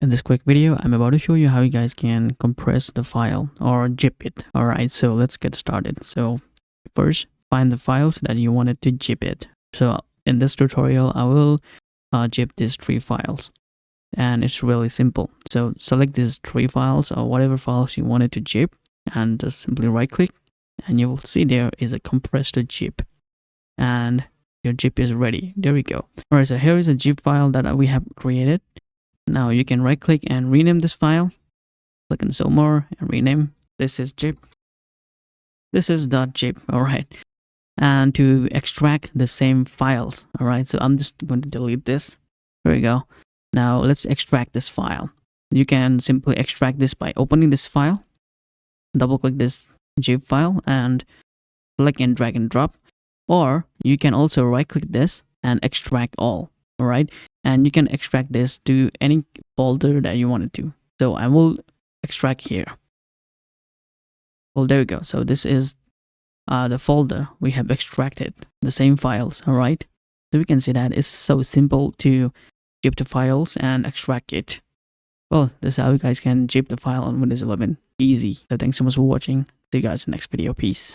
In this quick video, I'm about to show you how you guys can compress the file or zip it. Alright, so let's get started. So first, find the files that you wanted to zip it. So in this tutorial, I will zip these 3 files. And it's really simple. So select these 3 files or whatever files you wanted to zip and just simply right click and you will see there is a compressed zip. And your zip is ready. There we go. Alright, so here is a zip file that we have created. Now you can right click and rename this file. Click on show more and rename. This is zip. This is .zip. Alright. And to extract the same files. Alright, so I'm just going to delete this. There we go. Now let's extract this file. You can simply extract this by opening this file. Double click this zip file and select and drag and drop. Or you can also right click this and extract all. Alright. And you can extract this to any folder that you wanted to. So I will extract here. Well, there we go. So this is the folder we have extracted, the same files. All right. So we can see that it's so simple to zip the files and extract it. Well, this is how you guys can zip the file on Windows 11. Easy. So thanks so much for watching. See you guys in the next video. Peace.